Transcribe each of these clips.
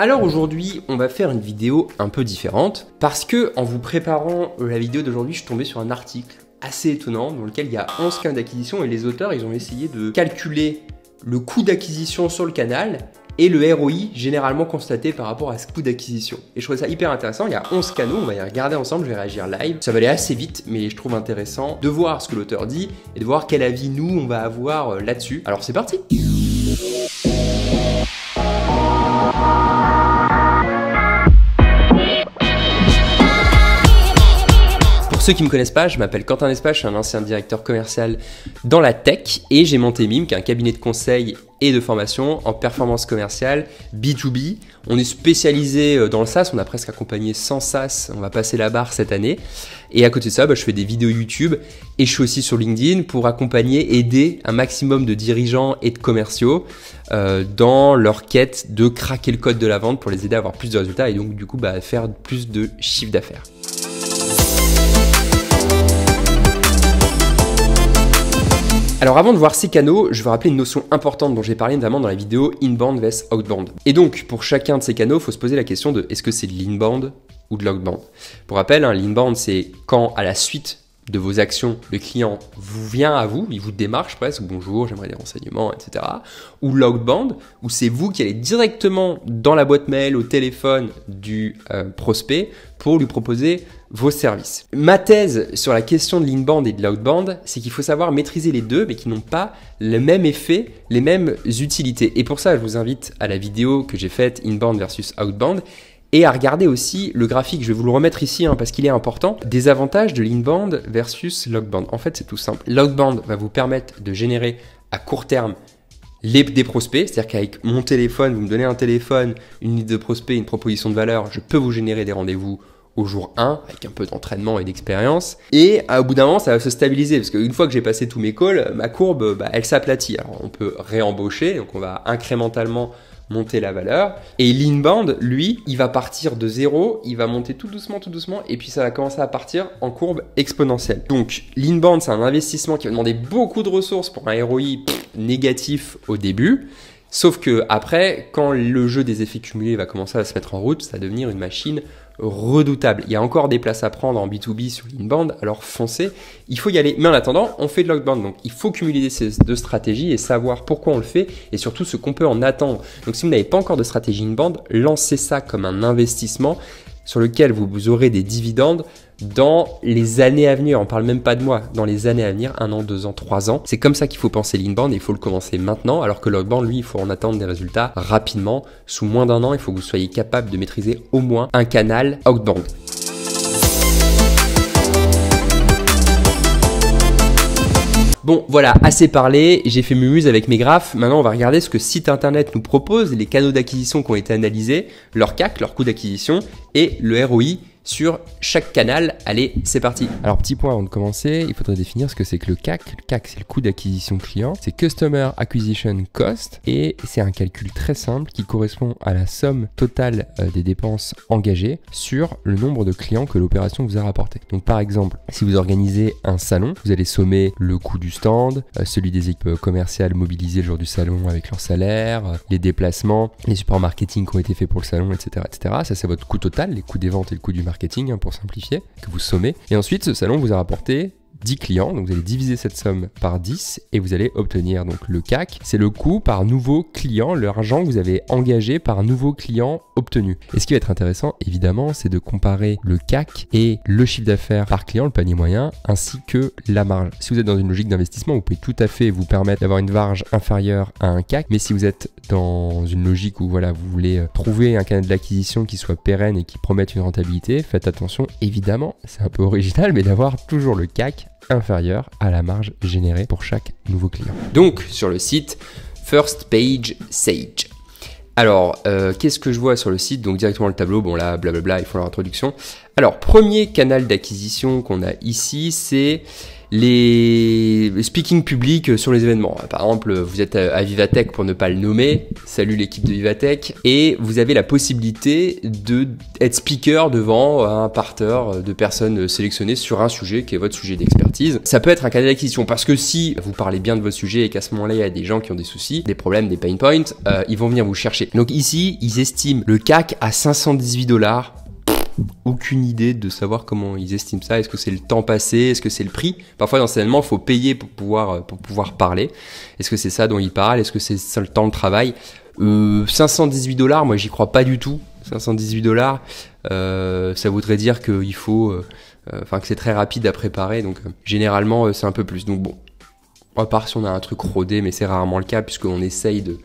Alors aujourd'hui, on va faire une vidéo un peu différente parce que en vous préparant la vidéo d'aujourd'hui, je suis tombé sur un article assez étonnant dans lequel il y a 11 cas d'acquisition et les auteurs, ils ont essayé de calculer le coût d'acquisition sur le canal et le ROI généralement constaté par rapport à ce coût d'acquisition. Et je trouve ça hyper intéressant, il y a 11 canaux, on va y regarder ensemble, je vais réagir live. Ça va aller assez vite, mais je trouve intéressant de voir ce que l'auteur dit et de voir quel avis nous on va avoir là-dessus. Alors c'est parti! Pour ceux qui ne me connaissent pas, je m'appelle Quentin Despas, je suis un ancien directeur commercial dans la tech et j'ai monté MIM, qui est un cabinet de conseil et de formation en performance commerciale B2B. On est spécialisé dans le SaaS, on a presque accompagné 100 SaaS, on va passer la barre cette année. Et à côté de ça, je fais des vidéos YouTube et je suis aussi sur LinkedIn pour accompagner, aider un maximum de dirigeants et de commerciaux dans leur quête de craquer le code de la vente pour les aider à avoir plus de résultats et donc du coup faire plus de chiffre d'affaires. Alors avant de voir ces canaux, je veux rappeler une notion importante dont j'ai parlé notamment dans la vidéo Inbound vs Outbound. Et donc pour chacun de ces canaux, il faut se poser la question de est-ce que c'est de l'inbound ou de l'outbound. Pour rappel, l'inbound c'est quand à la suite de vos actions, le client vient à vous, il vous démarche presque, bonjour, j'aimerais des renseignements, etc. Ou l'outbound, où c'est vous qui allez directement dans la boîte mail, au téléphone du prospect pour lui proposer vos services. Ma thèse sur la question de l'inbound et de l'outbound, c'est qu'il faut savoir maîtriser les deux, mais qui n'ont pas le même effet, les mêmes utilités. Et pour ça, je vous invite à la vidéo que j'ai faite, inbound versus outbound, et à regarder aussi le graphique, je vais vous le remettre ici parce qu'il est important, des avantages de l'inbound versus l'outbound. En fait, c'est tout simple. L'outbound va vous permettre de générer à court terme des prospects, c'est-à-dire qu'avec mon téléphone, vous me donnez un téléphone, une liste de prospects, une proposition de valeur, je peux vous générer des rendez-vous au jour 1 avec un peu d'entraînement et d'expérience. Et au bout d'un moment, ça va se stabiliser parce qu'une fois que j'ai passé tous mes calls, ma courbe, elle s'aplatit. Alors, on peut réembaucher, donc on va incrémentalement monter la valeur. Et l'inbound, lui, il va partir de zéro, il va monter tout doucement, et puis ça va commencer à partir en courbe exponentielle. Donc, l'inbound, c'est un investissement qui va demander beaucoup de ressources pour un ROI négatif au début. Sauf que après, quand le jeu des effets cumulés va commencer à se mettre en route, ça va devenir une machine redoutable. Il y a encore des places à prendre en B2B sur l'inbound, alors foncez, il faut y aller. Mais en attendant, on fait de l'outbound, donc il faut cumuler ces deux stratégies et savoir pourquoi on le fait et surtout ce qu'on peut en attendre. Donc si vous n'avez pas encore de stratégie inbound, lancez ça comme un investissement sur lequel vous aurez des dividendes dans les années à venir. On ne parle même pas de mois, dans les années à venir, 1 an, 2 ans, 3 ans. C'est comme ça qu'il faut penser l'inbound et il faut le commencer maintenant, alors que l'outbound, lui, il faut en attendre des résultats rapidement. Sous moins d'un an, il faut que vous soyez capable de maîtriser au moins un canal outbound. Bon, voilà, assez parlé, j'ai fait mumuse avec mes graphes. Maintenant, on va regarder ce que site internet nous propose, les canaux d'acquisition qui ont été analysés, leur CAC, leur coût d'acquisition et le ROI sur chaque canal. Allez, c'est parti. Alors, petit point avant de commencer, il faudrait définir ce que c'est que le CAC. Le CAC, c'est le coût d'acquisition client, c'est Customer Acquisition Cost et c'est un calcul très simple qui correspond à la somme totale des dépenses engagées sur le nombre de clients que l'opération vous a rapporté. Donc, par exemple, si vous organisez un salon, vous allez sommer le coût du stand, celui des équipes commerciales mobilisées le jour du salon avec leur salaire, les déplacements, les supports marketing qui ont été faits pour le salon, etc., etc. Ça, c'est votre coût total, les coûts des ventes et le coût du marketing, pour simplifier, que vous sommez. Et ensuite, ce salon vous a rapporté 10 clients, donc vous allez diviser cette somme par 10 et vous allez obtenir donc le CAC, c'est le coût par nouveau client, l'argent que vous avez engagé par nouveau client obtenu. Et ce qui va être intéressant, évidemment, c'est de comparer le CAC et le chiffre d'affaires par client, le panier moyen, ainsi que la marge. Si vous êtes dans une logique d'investissement, vous pouvez tout à fait vous permettre d'avoir une marge inférieure à un CAC, mais si vous êtes dans une logique où voilà, vous voulez trouver un canal d'acquisition qui soit pérenne et qui promette une rentabilité, faites attention, évidemment, c'est un peu original, mais d'avoir toujours le CAC inférieur à la marge générée pour chaque nouveau client. Donc sur le site First Page Sage. Alors, qu'est-ce que je vois sur le site? Donc directement le tableau, bon là, blablabla, ils font leur introduction. Alors, premier canal d'acquisition qu'on a ici, c'est les speaking public sur les événements. Par exemple, vous êtes à Vivatech pour ne pas le nommer. Salut l'équipe de Vivatech. Et vous avez la possibilité d'être speaker devant un parterre de personnes sélectionnées sur un sujet qui est votre sujet d'expertise. Ça peut être un canal d'acquisition parce que si vous parlez bien de votre sujet et qu'à ce moment-là, il y a des gens qui ont des soucis, des problèmes, des pain points, ils vont venir vous chercher. Donc ici, ils estiment le CAC à 518 $. Aucune idée de savoir comment ils estiment ça. Est-ce que c'est le temps passé? Est-ce que c'est le prix? Parfois dans ces événements, il faut payer pour pouvoir parler. Est-ce que c'est ça dont ils parlent? Est-ce que c'est ça le temps de travail? 518 $, moi j'y crois pas du tout. 518 $, ça voudrait dire qu'il faut, que c'est très rapide à préparer. Donc généralement c'est un peu plus. Donc bon, à part si on a un truc rodé, mais c'est rarement le cas puisqu'on essaye de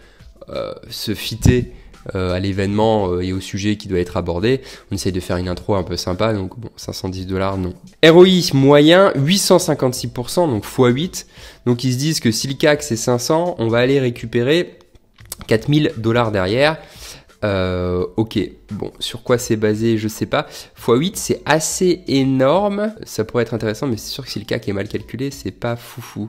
se fitter à l'événement et au sujet qui doit être abordé. On essaye de faire une intro un peu sympa, donc bon, 510 $, non. ROI moyen, 856%, donc x8. Donc ils se disent que si le CAC c'est 500, on va aller récupérer 4000 $ derrière. Ok, bon, sur quoi c'est basé, je sais pas. x8, c'est assez énorme. Ça pourrait être intéressant, mais c'est sûr que si le CAC est mal calculé, c'est pas foufou.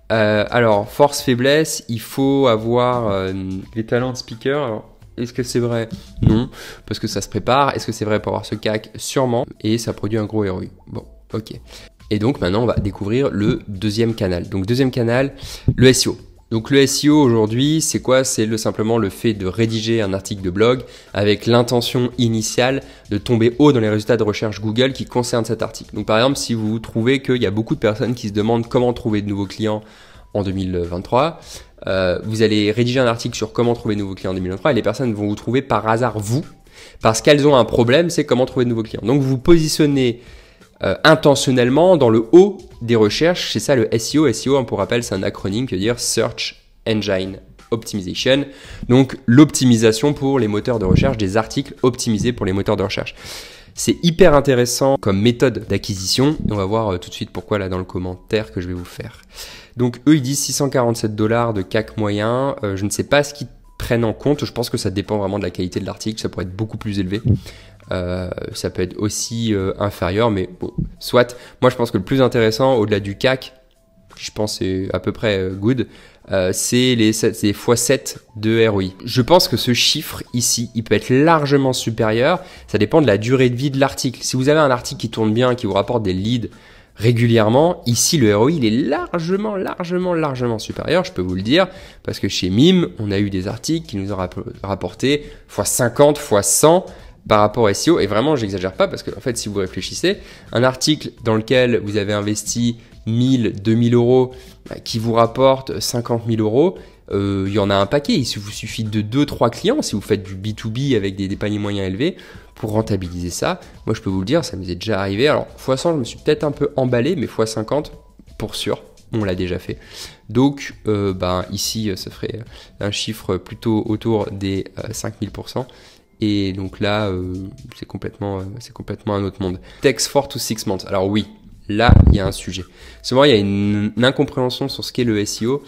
Alors, force-faiblesse, il faut avoir les talents de speaker. Alors, est-ce que c'est vrai? Non, parce que ça se prépare. Est-ce que c'est vrai pour avoir ce CAC? Sûrement. Et ça produit un gros ROI. Bon, ok. Et donc maintenant, on va découvrir le deuxième canal. Donc deuxième canal, le SEO. Donc le SEO aujourd'hui, c'est quoi? C'est simplement le fait de rédiger un article de blog avec l'intention initiale de tomber haut dans les résultats de recherche Google qui concernent cet article. Donc par exemple, si vous trouvez qu'il y a beaucoup de personnes qui se demandent comment trouver de nouveaux clients en 2023, vous allez rédiger un article sur comment trouver de nouveaux clients en 2023 et les personnes vont vous trouver par hasard vous, parce qu'elles ont un problème, c'est comment trouver de nouveaux clients. Donc vous vous positionnez intentionnellement dans le haut des recherches, c'est ça le SEO. SEO, pour rappel, c'est un acronyme qui veut dire Search Engine Optimization, donc l'optimisation pour les moteurs de recherche, des articles optimisés pour les moteurs de recherche. C'est hyper intéressant comme méthode d'acquisition et on va voir tout de suite pourquoi là dans le commentaire que je vais vous faire. Donc eux ils disent 647 $ de CAC moyen, je ne sais pas ce qu'ils prennent en compte, je pense que ça dépend vraiment de la qualité de l'article, ça pourrait être beaucoup plus élevé. Ça peut être aussi inférieur, mais bon, soit. Moi, je pense que le plus intéressant, au-delà du CAC, je pense c'est à peu près good, c'est les x7 de ROI. Je pense que ce chiffre ici, il peut être largement supérieur. Ça dépend de la durée de vie de l'article. Si vous avez un article qui tourne bien, qui vous rapporte des leads régulièrement, ici le ROI il est largement supérieur, je peux vous le dire, parce que chez Mime, on a eu des articles qui nous ont rapporté x50, x100 par rapport au SEO, et vraiment j'exagère pas parce que en fait si vous réfléchissez, un article dans lequel vous avez investi 1000, 2000 € qui vous rapporte 50 000 €, il y en a un paquet, il vous suffit de 2-3 clients si vous faites du B2B avec des paniers moyens élevés pour rentabiliser ça. Moi je peux vous le dire, ça m'est déjà arrivé, alors x100 je me suis peut-être un peu emballé, mais x50 pour sûr, on l'a déjà fait. Donc ici ça ferait un chiffre plutôt autour des 5000%. Et donc là, c'est complètement un autre monde. Takes 4 to 6 months. Alors oui, là, il y a un sujet. Souvent, il y a une incompréhension sur ce qu'est le SEO.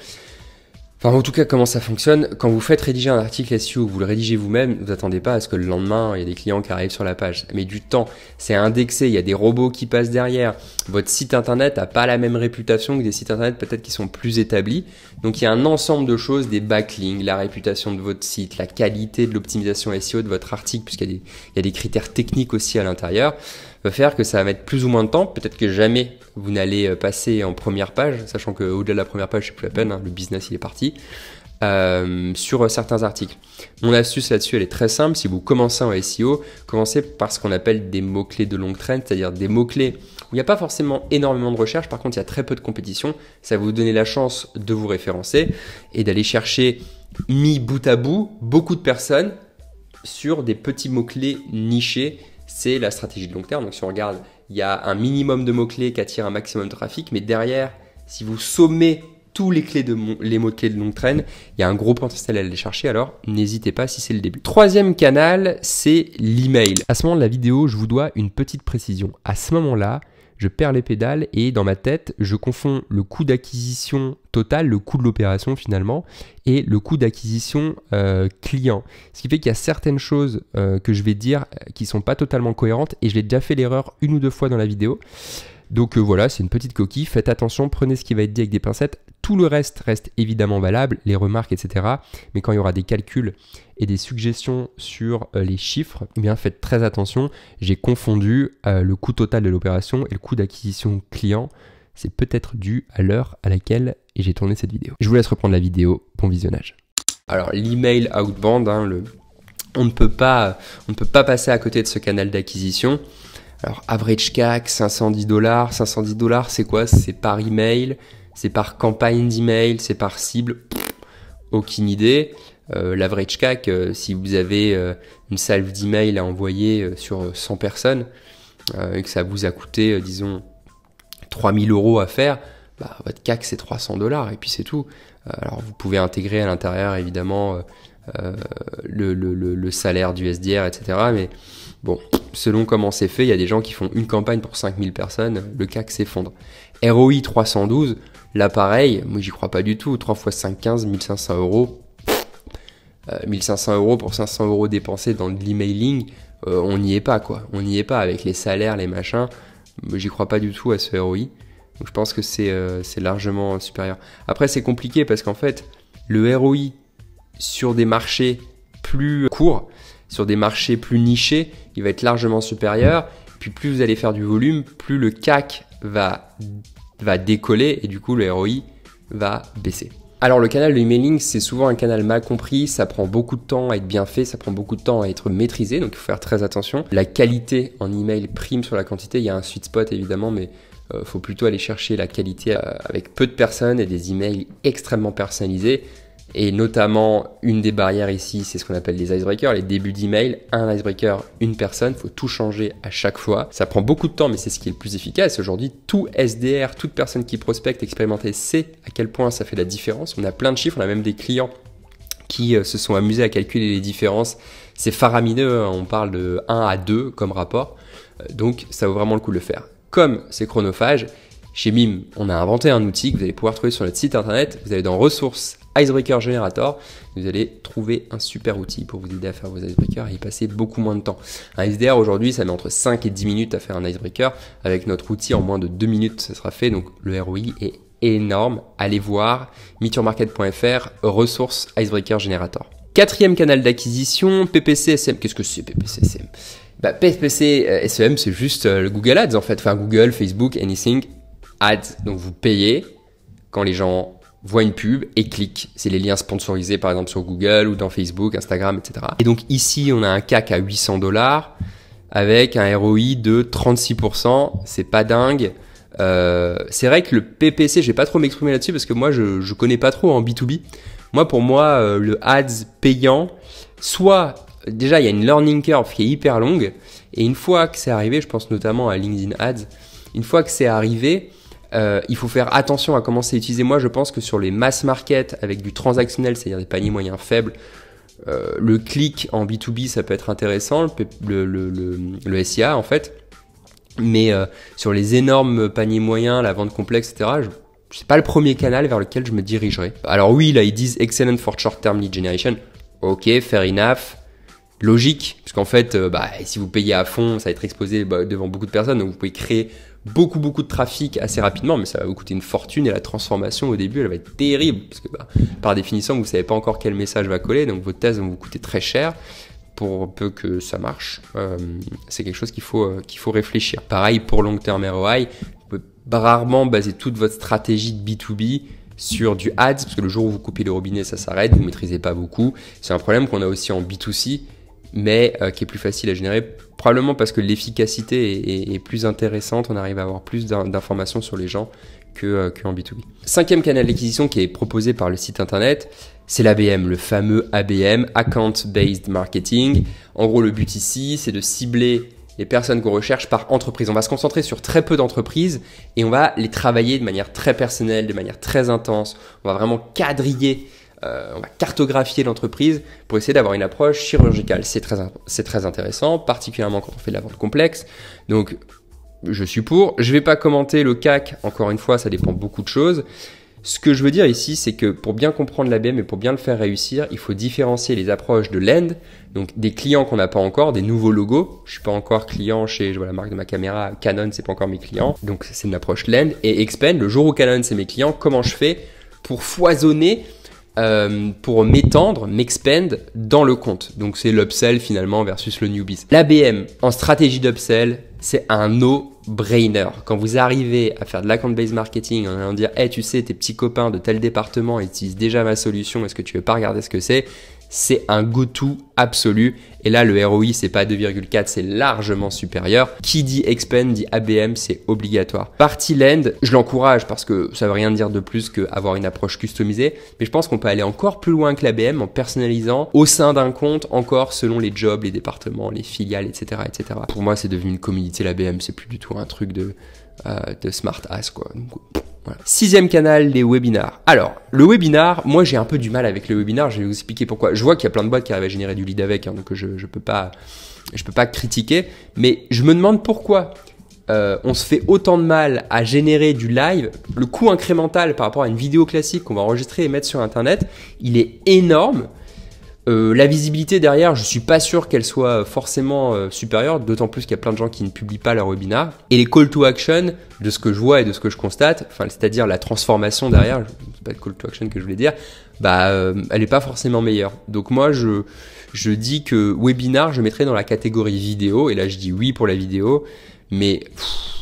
Enfin, en tout cas, comment ça fonctionne. Quand vous faites rédiger un article SEO, vous le rédigez vous-même, vous attendez pas à ce que le lendemain, il y a des clients qui arrivent sur la page. Mais du temps, c'est indexé, il y a des robots qui passent derrière. Votre site internet n'a pas la même réputation que des sites internet peut-être qui sont plus établis. Donc, il y a un ensemble de choses, des backlinks, la réputation de votre site, la qualité de l'optimisation SEO de votre article, puisqu'il y a des critères techniques aussi à l'intérieur, va faire que ça va mettre plus ou moins de temps. Peut-être que jamais vous n'allez passer en première page, sachant qu'au-delà de la première page, c'est plus la peine, hein, le business il est parti, sur certains articles. Mon astuce là-dessus, elle est très simple. Si vous commencez en SEO, commencez par ce qu'on appelle des mots-clés de longue traîne, c'est-à-dire des mots-clés où il n'y a pas forcément énormément de recherche, par contre il y a très peu de compétition. Ça va vous donner la chance de vous référencer et d'aller chercher, mis bout à bout, beaucoup de personnes sur des petits mots-clés nichés. C'est la stratégie de long terme. Donc si on regarde, il y a un minimum de mots-clés qui attirent un maximum de trafic, mais derrière, si vous sommez tous les mots-clés de longue traîne, il y a un gros potentiel à aller chercher, alors n'hésitez pas si c'est le début. Troisième canal, c'est l'email. À ce moment de la vidéo, je vous dois une petite précision. À ce moment-là, je perds les pédales et dans ma tête, je confonds le coût d'acquisition total, le coût de l'opération finalement, et le coût d'acquisition client. Ce qui fait qu'il y a certaines choses que je vais dire qui ne sont pas totalement cohérentes et je l'ai déjà fait l'erreur une ou deux fois dans la vidéo. Donc voilà, c'est une petite coquille. Faites attention, prenez ce qui va être dit avec des pincettes. Tout le reste reste évidemment valable, les remarques, etc. Mais quand il y aura des calculs et des suggestions sur les chiffres, eh bien faites très attention. J'ai confondu le coût total de l'opération et le coût d'acquisition client. C'est peut-être dû à l'heure à laquelle j'ai tourné cette vidéo. Je vous laisse reprendre la vidéo. Bon visionnage. Alors l'email outbound, hein, on ne peut pas passer à côté de ce canal d'acquisition. Alors average CAC, 510 $. 510 $, c'est quoi? C'est par email, c'est par campagne d'email, c'est par cible. Aucune idée. L'average CAC, si vous avez une salve d'email à envoyer sur 100 personnes et que ça vous a coûté, disons, 3000 € à faire, bah, votre CAC c'est 300 $ et puis c'est tout. Alors vous pouvez intégrer à l'intérieur évidemment le salaire du SDR, etc. Mais bon, selon comment c'est fait, il y a des gens qui font une campagne pour 5000 personnes, le CAC s'effondre. ROI 312, là pareil, moi j'y crois pas du tout, 3 x 5, 15, 1500 €. 1500 € pour 500 € dépensés dans de l'emailing, on n'y est pas quoi. On n'y est pas avec les salaires, les machins. J'y crois pas du tout à ce ROI. Donc je pense que c'est largement supérieur. Après c'est compliqué parce qu'en fait le ROI sur des marchés plus courts, sur des marchés plus nichés, il va être largement supérieur. Puis plus vous allez faire du volume, plus le CAC va décoller et du coup le ROI va baisser. Alors le canal de emailing, c'est souvent un canal mal compris, ça prend beaucoup de temps à être bien fait, ça prend beaucoup de temps à être maîtrisé, donc il faut faire très attention. La qualité en email prime sur la quantité, il y a un sweet spot évidemment, mais faut plutôt aller chercher la qualité avec peu de personnes et des emails extrêmement personnalisés. Et notamment, une des barrières ici, c'est ce qu'on appelle les icebreakers, les débuts d'email. Un icebreaker, une personne, il faut tout changer à chaque fois. Ça prend beaucoup de temps, mais c'est ce qui est le plus efficace. Aujourd'hui, tout SDR, toute personne qui prospecte, expérimentée, sait à quel point ça fait la différence. On a plein de chiffres, on a même des clients qui se sont amusés à calculer les différences. C'est faramineux, hein, on parle de 1 à 2 comme rapport. Donc, ça vaut vraiment le coup de le faire. Comme c'est chronophage, chez Mime, on a inventé un outil que vous allez pouvoir trouver sur notre site internet. Vous allez dans ressources Icebreaker Generator, vous allez trouver un super outil pour vous aider à faire vos icebreakers et y passer beaucoup moins de temps. Un SDR aujourd'hui, ça met entre 5 et 10 minutes à faire un icebreaker. Avec notre outil, en moins de 2 minutes, ça sera fait. Donc le ROI est énorme. Allez voir meetyourmarket.fr, ressources Icebreaker Generator. Quatrième canal d'acquisition, PPC SEM. Qu'est-ce que c'est PPC SEM? PPC SEM, c'est juste le Google Ads en fait. Enfin Google, Facebook, anything, Ads. Donc vous payez quand les gens voient une pub et cliquent. C'est les liens sponsorisés par exemple sur Google ou dans Facebook, Instagram, etc. Et donc ici, on a un CAC à 800 $ avec un ROI de 36%. C'est pas dingue. C'est vrai que le PPC, je vais pas trop m'exprimer là-dessus parce que moi, je connais pas trop en B2B. Pour moi, le ads payant, soit déjà il y a une learning curve qui est hyper longue et une fois que c'est arrivé, je pense notamment à LinkedIn Ads, une fois que c'est arrivé, il faut faire attention à comment c'est utilisé. Moi, je pense que sur les mass market avec du transactionnel, c'est-à-dire des paniers moyens faibles, le clic en B2B, ça peut être intéressant, le SIA en fait. Mais sur les énormes paniers moyens, la vente complexe, etc., c'est pas le premier canal vers lequel je me dirigerai. Alors oui, là, ils disent excellent for short-term lead generation. Ok, fair enough. Logique, parce qu'en fait, si vous payez à fond, ça va être exposé devant beaucoup de personnes, donc vous pouvez créer beaucoup de trafic assez rapidement, mais ça va vous coûter une fortune et la transformation au début, elle va être terrible, parce que par définition, vous ne savez pas encore quel message va coller, donc vos tests vont vous coûter très cher. Pour peu que ça marche, c'est quelque chose qu'il faut réfléchir. Pareil pour long term ROI, vous pouvez rarement baser toute votre stratégie de B2B sur du ads, parce que le jour où vous coupez le robinet, ça s'arrête, vous ne maîtrisez pas beaucoup. C'est un problème qu'on a aussi en B2C, mais qui est plus facile à générer, probablement parce que l'efficacité est plus intéressante, on arrive à avoir plus d'informations sur les gens qu'en B2B. Cinquième canal d'acquisition qui est proposé par le site internet, c'est l'ABM, le fameux ABM, Account Based Marketing. En gros, le but ici, c'est de cibler les personnes qu'on recherche par entreprise. On va se concentrer sur très peu d'entreprises et on va les travailler de manière très personnelle, de manière très intense. On va vraiment quadriller, on va cartographier l'entreprise pour essayer d'avoir une approche chirurgicale. C'est très intéressant, particulièrement quand on fait de la vente complexe. Donc, je suis pour. Je ne vais pas commenter le CAC, encore une fois, ça dépend beaucoup de choses. Ce que je veux dire ici, c'est que pour bien comprendre l'ABM et pour bien le faire réussir, il faut différencier les approches de l'end, donc des clients qu'on n'a pas encore, des nouveaux logos. Je suis pas encore client chez, je vois la marque de ma caméra, Canon, c'est pas encore mes clients. Donc c'est une approche lend. Et expand, le jour où Canon c'est mes clients, comment je fais pour foisonner, pour m'étendre, m'expand dans le compte. Donc c'est l'upsell finalement versus le newbies. L'ABM en stratégie d'upsell, c'est un no-brainer. Quand vous arrivez à faire de l'account-based marketing en allant dire hey, tu sais, tes petits copains de tel département utilisent déjà ma solution, est-ce que tu veux pas regarder ce que c'est? C'est un go-to absolu. Et là, le ROI, c'est pas 2,4, c'est largement supérieur. Qui dit expand, dit ABM, c'est obligatoire. Partie land, je l'encourage parce que ça veut rien dire de plus qu'avoir une approche customisée. Mais je pense qu'on peut aller encore plus loin que l'ABM en personnalisant au sein d'un compte, encore selon les jobs, les départements, les filiales, etc. etc. Pour moi, c'est devenu une communauté, l'ABM. C'est plus du tout un truc de smart ass, quoi. Donc, voilà. 6e canal, les webinars. Alors, le webinar, moi j'ai un peu du mal avec le webinar, je vais vous expliquer pourquoi. Je vois qu'il y a plein de boîtes qui arrivent à générer du lead avec, hein, donc je peux pas critiquer, mais je me demande pourquoi on se fait autant de mal à générer du live. Le coût incrémental par rapport à une vidéo classique qu'on va enregistrer et mettre sur internet, il est énorme. La visibilité derrière, je suis pas sûr qu'elle soit forcément supérieure, d'autant plus qu'il y a plein de gens qui ne publient pas leur webinar. Et les call to action, de ce que je vois et de ce que je constate, enfin, c'est-à-dire la transformation derrière, c'est pas le call to action que je voulais dire, elle est pas forcément meilleure. Donc moi, je dis que webinar, je mettrais dans la catégorie vidéo, et là je dis oui pour la vidéo, mais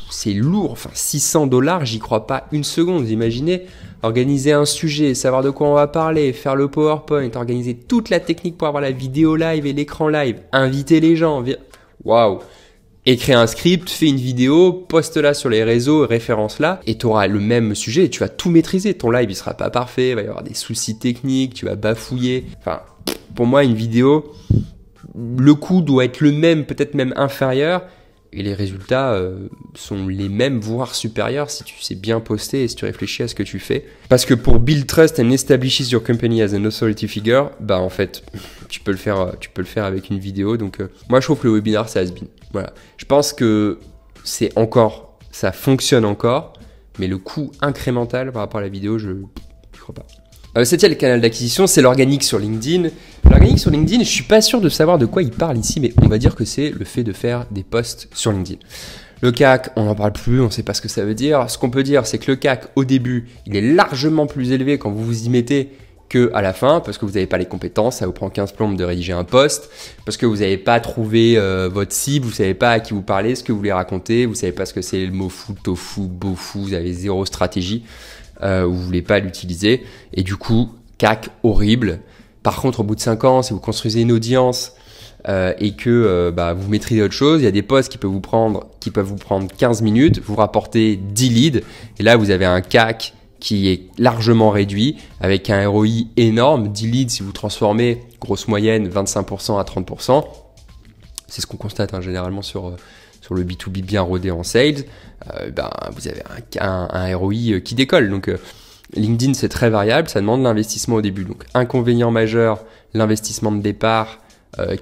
c'est lourd, enfin $600, j'y crois pas une seconde, vous imaginez organiser un sujet, savoir de quoi on va parler, faire le PowerPoint, organiser toute la technique pour avoir la vidéo live et l'écran live, inviter les gens, waouh, écrire un script, fais une vidéo, poste-la sur les réseaux, référence-la, et tu auras le même sujet et tu vas tout maîtriser. Ton live, il sera pas parfait, il va y avoir des soucis techniques, tu vas bafouiller. Enfin, pour moi, une vidéo, le coût doit être le même, peut-être même inférieur, et les résultats sont les mêmes, voire supérieurs si tu sais bien poster et si tu réfléchis à ce que tu fais. Parce que pour build trust and establishes your company as an authority figure, en fait, tu peux le faire avec une vidéo. Donc moi, je trouve que le webinar, c'est has-been. Voilà. Je pense que ça fonctionne encore, mais le coût incrémental par rapport à la vidéo, je crois pas. 7e canal d'acquisition, c'est l'organique sur LinkedIn. L'organique sur LinkedIn, je suis pas sûr de savoir de quoi il parle ici, mais on va dire que c'est le fait de faire des posts sur LinkedIn. Le CAC, on n'en parle plus, on ne sait pas ce que ça veut dire. Ce qu'on peut dire, c'est que le CAC, au début, il est largement plus élevé quand vous vous y mettez qu'à la fin, parce que vous n'avez pas les compétences, ça vous prend 15 plombes de rédiger un post, parce que vous n'avez pas trouvé votre cible, vous ne savez pas à qui vous parlez, ce que vous voulez raconter, vous ne savez pas ce que c'est le mot fou, tofu, bofu, vous avez zéro stratégie. Vous ne voulez pas l'utiliser, et du coup, CAC horrible. Par contre, au bout de 5 ans, si vous construisez une audience et que vous maîtrisez autre chose, il y a des posts qui peuvent vous prendre 15 minutes, vous rapportez 10 leads, et là, vous avez un CAC qui est largement réduit, avec un ROI énorme. 10 leads, si vous transformez, grosse moyenne, 25% à 30%. C'est ce qu'on constate généralement sur le B2B bien rodé en sales, vous avez un ROI qui décolle. Donc LinkedIn, c'est très variable, ça demande l'investissement au début. Donc inconvénient majeur, l'investissement de départ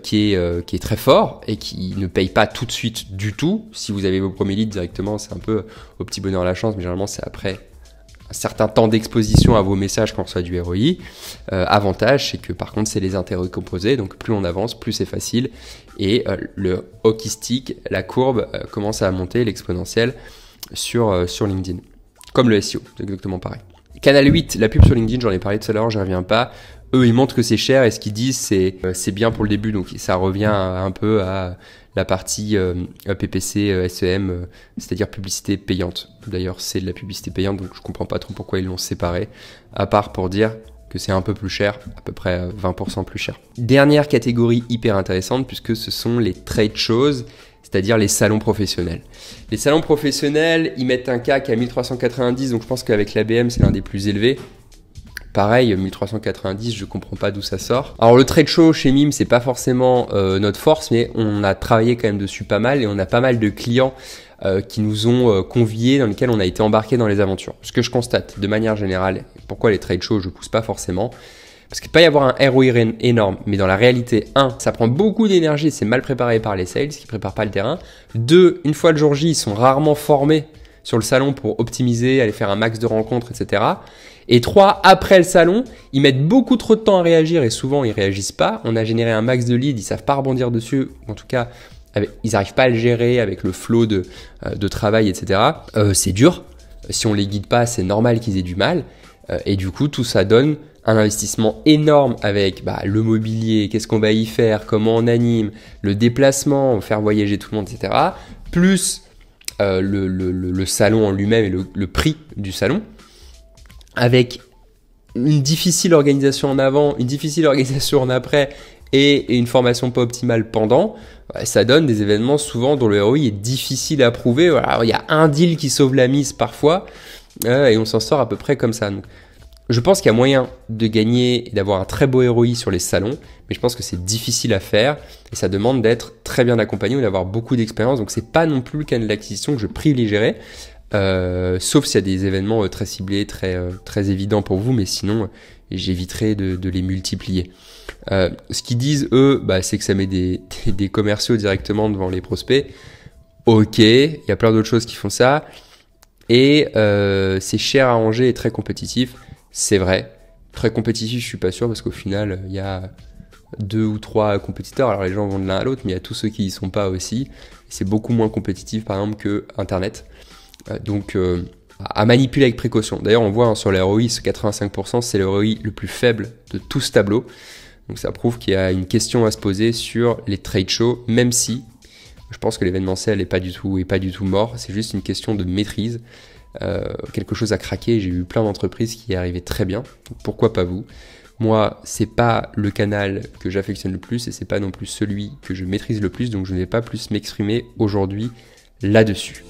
qui est très fort et qui ne paye pas tout de suite du tout. Si vous avez vos premiers leads directement, c'est un peu au petit bonheur la chance, mais généralement c'est après un certain temps d'exposition à vos messages quand on reçoit du ROI. Avantage, c'est que par contre, c'est les intérêts composés. Donc, plus on avance, plus c'est facile. Et le hockey stick, la courbe, commence à monter, l'exponentielle, sur LinkedIn. Comme le SEO, c'est exactement pareil. Canal 8, la pub sur LinkedIn, j'en ai parlé tout à l'heure, je ne reviens pas. Eux, ils montrent que c'est cher et ce qu'ils disent, c'est bien pour le début. Donc, ça revient un peu à la partie PPC, SEM, c'est-à-dire publicité payante. D'ailleurs, c'est de la publicité payante, donc je comprends pas trop pourquoi ils l'ont séparé, à part pour dire que c'est un peu plus cher, à peu près 20% plus cher. Dernière catégorie hyper intéressante, puisque ce sont les trade shows, c'est-à-dire les salons professionnels. Les salons professionnels, ils mettent un CAC à 1390, donc je pense qu'avec l'ABM, c'est l'un des plus élevés. Pareil, 1390, je comprends pas d'où ça sort. Alors le trade show chez Mime, c'est pas forcément notre force, mais on a travaillé quand même dessus pas mal et on a pas mal de clients qui nous ont conviés, dans lesquels on a été embarqués dans les aventures. Ce que je constate de manière générale, pourquoi les trade shows je pousse pas forcément, parce qu'il peut y avoir un ROI énorme, mais dans la réalité, 1, ça prend beaucoup d'énergie, c'est mal préparé par les sales qui préparent pas le terrain. 2, une fois le jour J, ils sont rarement formés sur le salon pour optimiser, aller faire un max de rencontres, etc. Et 3, après le salon, ils mettent beaucoup trop de temps à réagir et souvent ils réagissent pas. On a généré un max de leads, ils savent pas rebondir dessus, en tout cas, ils n'arrivent pas à le gérer avec le flow de travail, etc. C'est dur. Si on les guide pas, c'est normal qu'ils aient du mal. Et du coup, tout ça donne un investissement énorme avec le mobilier, qu'est-ce qu'on va y faire, comment on anime, le déplacement, faire voyager tout le monde, etc. Plus le salon en lui-même et le prix du salon, avec une difficile organisation en avant, une difficile organisation en après et une formation pas optimale pendant, ça donne des événements souvent dont le ROI est difficile à prouver. Voilà, il y a un deal qui sauve la mise parfois et on s'en sort à peu près comme ça. Donc, je pense qu'il y a moyen de gagner et d'avoir un très beau ROI sur les salons, mais je pense que c'est difficile à faire et ça demande d'être très bien accompagné ou d'avoir beaucoup d'expérience. Donc, c'est pas non plus le canal d'acquisition que je privilégierais, sauf s'il y a des événements très ciblés, très évidents pour vous, mais sinon, j'éviterai de les multiplier. Ce qu'ils disent, eux, c'est que ça met des commerciaux directement devant les prospects. Ok, il y a plein d'autres choses qui font ça. Et c'est cher à ranger et très compétitif. C'est vrai. Très compétitif, je suis pas sûr, parce qu'au final, il y a 2 ou 3 compétiteurs. Alors les gens vont de l'un à l'autre, mais il y a tous ceux qui y sont pas aussi. C'est beaucoup moins compétitif, par exemple, que Internet. Donc, à manipuler avec précaution. D'ailleurs, on voit sur les ROI, ce 85%, c'est le ROI le plus faible de tout ce tableau. Donc ça prouve qu'il y a une question à se poser sur les trade shows, même si je pense que l'événementiel n'est pas du tout mort. C'est juste une question de maîtrise. Quelque chose à craquer. J'ai eu plein d'entreprises qui y arrivaient très bien. Donc pourquoi pas vous? Moi, c'est pas le canal que j'affectionne le plus et c'est pas non plus celui que je maîtrise le plus. Donc je ne vais pas plus m'exprimer aujourd'hui là-dessus.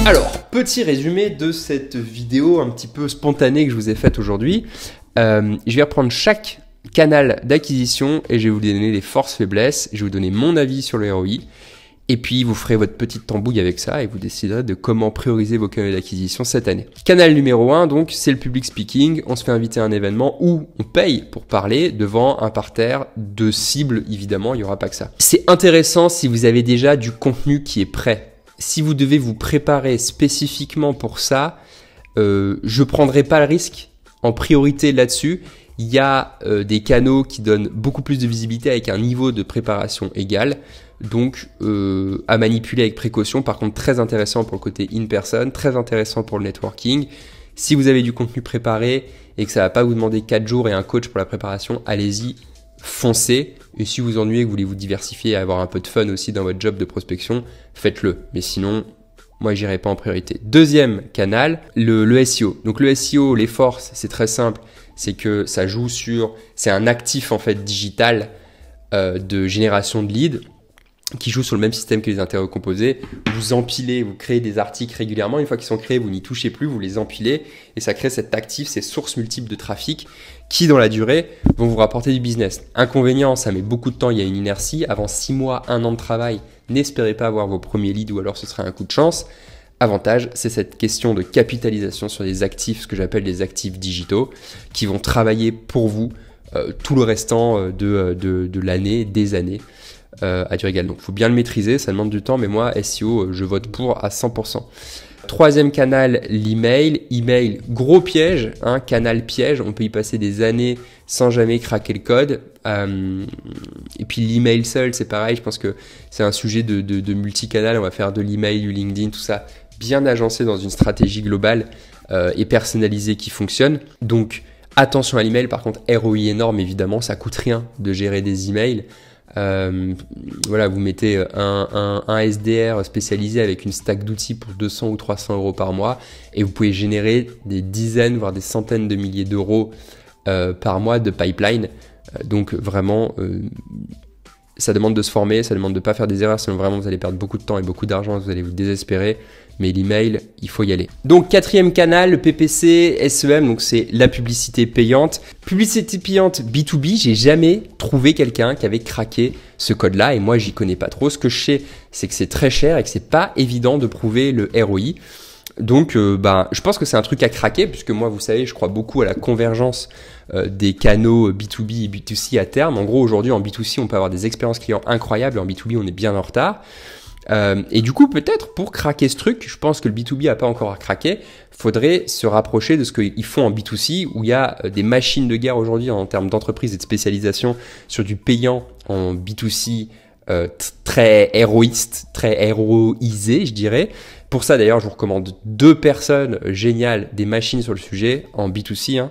Alors, petit résumé de cette vidéo un petit peu spontanée que je vous ai faite aujourd'hui. Je vais reprendre chaque canal d'acquisition et je vais vous donner les forces, faiblesses. Je vais vous donner mon avis sur le ROI. Et puis, vous ferez votre petite tambouille avec ça et vous déciderez de comment prioriser vos canaux d'acquisition cette année. Canal numéro 1, donc, c'est le public speaking. On se fait inviter à un événement où on paye pour parler devant un parterre de cibles. Évidemment, il n'y aura pas que ça. C'est intéressant si vous avez déjà du contenu qui est prêt. Si vous devez vous préparer spécifiquement pour ça, je ne prendrai pas le risque en priorité là-dessus. Il y a des canaux qui donnent beaucoup plus de visibilité avec un niveau de préparation égal. Donc, à manipuler avec précaution. Par contre, très intéressant pour le côté in-person, très intéressant pour le networking. Si vous avez du contenu préparé et que ça ne va pas vous demander 4 jours et un coach pour la préparation, allez-y, foncez. Et si vous ennuyez, que vous voulez vous diversifier et avoir un peu de fun aussi dans votre job de prospection, faites-le. Mais sinon, moi, j'irai pas en priorité. Deuxième canal, le SEO. Donc le SEO, les forces, c'est très simple. C'est que ça joue c'est un actif en fait digital de génération de leads qui joue sur le même système que les intérêts composés. Vous empilez, vous créez des articles régulièrement. Une fois qu'ils sont créés, vous n'y touchez plus, vous les empilez et ça crée cet actif, ces sources multiples de trafic qui, dans la durée, vont vous rapporter du business. Inconvénient, ça met beaucoup de temps, il y a une inertie. Avant 6 mois, 1 an de travail, n'espérez pas avoir vos premiers leads ou alors ce serait un coup de chance. Avantage, c'est cette question de capitalisation sur des actifs, ce que j'appelle des actifs digitaux, qui vont travailler pour vous tout le restant de l'année, des années. À durée égale. Donc il faut bien le maîtriser, ça demande du temps, mais moi SEO je vote pour à 100%. Troisième canal, l'email. Email, gros piège, canal piège, on peut y passer des années sans jamais craquer le code. Et puis l'email seul, c'est pareil, je pense que c'est un sujet de multicanal, on va faire de l'email, du LinkedIn, tout ça, bien agencé dans une stratégie globale et personnalisée qui fonctionne. Donc attention à l'email, par contre ROI énorme évidemment, ça coûte rien de gérer des emails. Voilà, vous mettez un SDR spécialisé avec une stack d'outils pour 200 ou 300 euros par mois et vous pouvez générer des dizaines voire des centaines de milliers d'euros par mois de pipeline. Donc vraiment ça demande de se former, ça demande de ne pas faire des erreurs, sinon vraiment vous allez perdre beaucoup de temps et beaucoup d'argent, vous allez vous désespérer. Mais l'email, il faut y aller. Donc quatrième canal, le PPC, SEM, donc c'est la publicité payante. Publicité payante B2B, j'ai jamais trouvé quelqu'un qui avait craqué ce code-là et moi j'y connais pas trop. Ce que je sais, c'est que c'est très cher et que c'est pas évident de prouver le ROI. Donc, je pense que c'est un truc à craquer, puisque moi, vous savez, je crois beaucoup à la convergence des canaux B2B et B2C à terme. En gros, aujourd'hui, en B2C, on peut avoir des expériences clients incroyables, et en B2B, on est bien en retard. Et du coup, peut-être pour craquer ce truc, je pense que le B2B n'a pas encore à craquer, faudrait se rapprocher de ce qu'ils font en B2C, où il y a des machines de guerre aujourd'hui en termes d'entreprise et de spécialisation sur du payant en B2C très héroïste, très héroïsé, je dirais. Pour ça, d'ailleurs, je vous recommande 2 personnes géniales, des machines sur le sujet en B2C,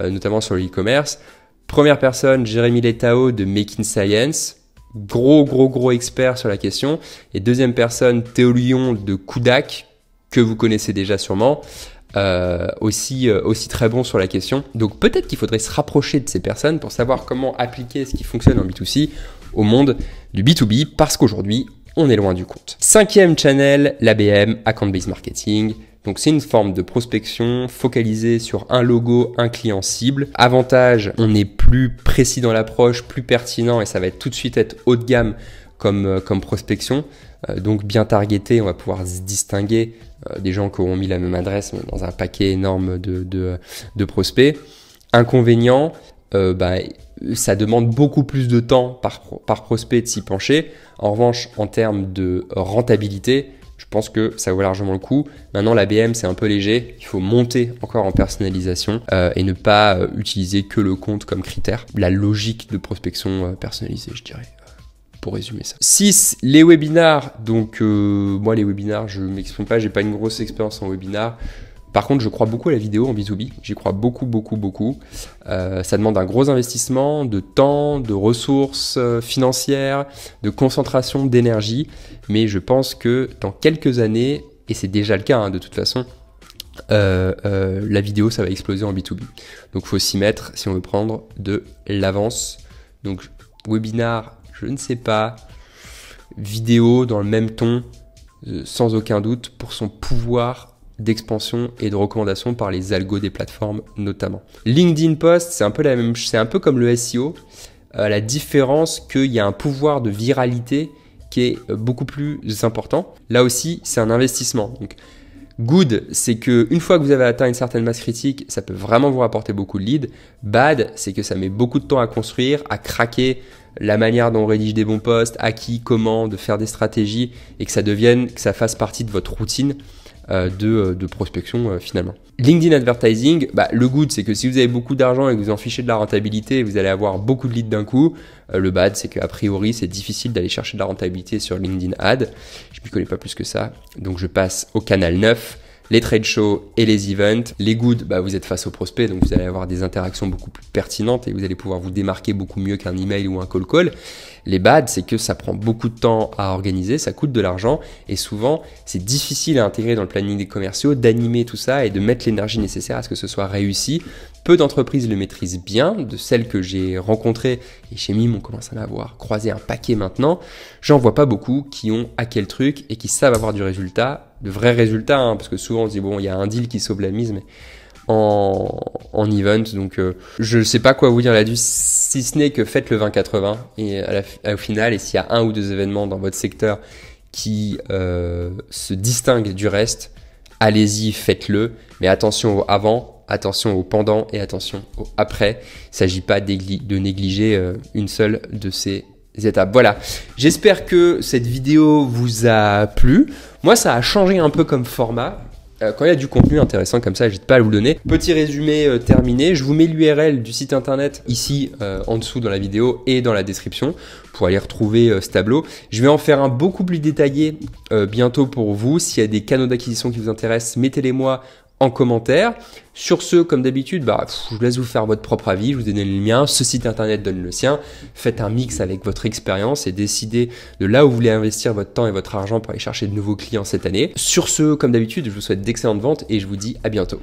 notamment sur le e-commerce. Première personne, Jérémy Letao de Making Science. Gros expert sur la question. Et deuxième personne, Théo Lyon de Kudak, que vous connaissez déjà sûrement, aussi très bon sur la question. Donc peut-être qu'il faudrait se rapprocher de ces personnes pour savoir comment appliquer ce qui fonctionne en B2C au monde du B2B, parce qu'aujourd'hui, on est loin du compte. 5e channel, l'ABM, Account Based Marketing. Donc c'est une forme de prospection focalisée sur un logo, un client cible. Avantage, on est plus précis dans l'approche, plus pertinent, et ça va tout de suite être haut de gamme comme prospection. Donc bien targeté, on va pouvoir se distinguer des gens qui auront mis la même adresse mais dans un paquet énorme de prospects. Inconvénient, ça demande beaucoup plus de temps par prospect de s'y pencher. En revanche, en termes de rentabilité, je pense que ça vaut largement le coup. Maintenant, l'ABM, c'est un peu léger. Il faut monter encore en personnalisation et ne pas utiliser que le compte comme critère. La logique de prospection personnalisée, je dirais, pour résumer ça. 6, les webinars. Donc, moi, les webinars, je ne m'exprime pas. J'ai pas une grosse expérience en webinar. Par contre, je crois beaucoup à la vidéo en B2B. J'y crois beaucoup. Ça demande un gros investissement de temps, de ressources financières, de concentration, d'énergie. Mais je pense que dans quelques années, et c'est déjà le cas de toute façon, la vidéo, ça va exploser en B2B. Donc, il faut s'y mettre si on veut prendre de l'avance. Donc, webinar, je ne sais pas. Vidéo dans le même ton, sans aucun doute, pour son pouvoir d'expansion et de recommandation par les algos des plateformes notamment. LinkedIn Post, c'est un peu comme le SEO, la différence qu'il y a un pouvoir de viralité qui est beaucoup plus important. Là aussi, c'est un investissement. Donc, good, c'est qu'une fois que vous avez atteint une certaine masse critique, ça peut vraiment vous rapporter beaucoup de leads. Bad, c'est que ça met beaucoup de temps à construire, à craquer la manière dont on rédige des bons posts, à qui, comment, de faire des stratégies, et que ça fasse partie de votre routine de prospection finalement. LinkedIn Advertising, le good, c'est que si vous avez beaucoup d'argent et que vous en fichez de la rentabilité, vous allez avoir beaucoup de leads d'un coup. Le bad, c'est qu'a priori, c'est difficile d'aller chercher de la rentabilité sur LinkedIn Ad. Je ne m'y connais pas plus que ça. Donc, je passe au canal 9. Les trade shows et les events. Les good, vous êtes face aux prospects, donc vous allez avoir des interactions beaucoup plus pertinentes et vous allez pouvoir vous démarquer beaucoup mieux qu'un email ou un call. Les bad, c'est que ça prend beaucoup de temps à organiser, ça coûte de l'argent et souvent, c'est difficile à intégrer dans le planning des commerciaux, d'animer tout ça et de mettre l'énergie nécessaire à ce que ce soit réussi. Peu d'entreprises le maîtrisent bien, de celles que j'ai rencontrées, et chez Mime, on commence à en avoir croisé un paquet maintenant. J'en vois pas beaucoup qui ont hacké le truc et qui savent avoir du résultat, de vrais résultats, parce que souvent on se dit, bon, il y a un deal qui sauve la mise, mais en event, donc je ne sais pas quoi vous dire là-dessus, si ce n'est que faites le 20-80 et au final, et s'il y a 1 ou 2 événements dans votre secteur qui se distinguent du reste, allez-y, faites-le, mais attention au avant, attention au pendant et attention au après. Il ne s'agit pas de négliger une seule de ces étapes. Voilà, j'espère que cette vidéo vous a plu. Moi, ça a changé un peu comme format. Quand il y a du contenu intéressant comme ça, n'hésite pas à vous le donner. Petit résumé terminé, je vous mets l'URL du site internet ici en dessous dans la vidéo et dans la description pour aller retrouver ce tableau. Je vais en faire un beaucoup plus détaillé bientôt pour vous. S'il y a des canaux d'acquisition qui vous intéressent, mettez-les moi en commentaire. Sur ce, comme d'habitude, je vous laisse vous faire votre propre avis, je vous donne le mien, ce site internet donne le sien. Faites un mix avec votre expérience et décidez de là où vous voulez investir votre temps et votre argent pour aller chercher de nouveaux clients cette année. Sur ce, comme d'habitude, je vous souhaite d'excellentes ventes et je vous dis à bientôt.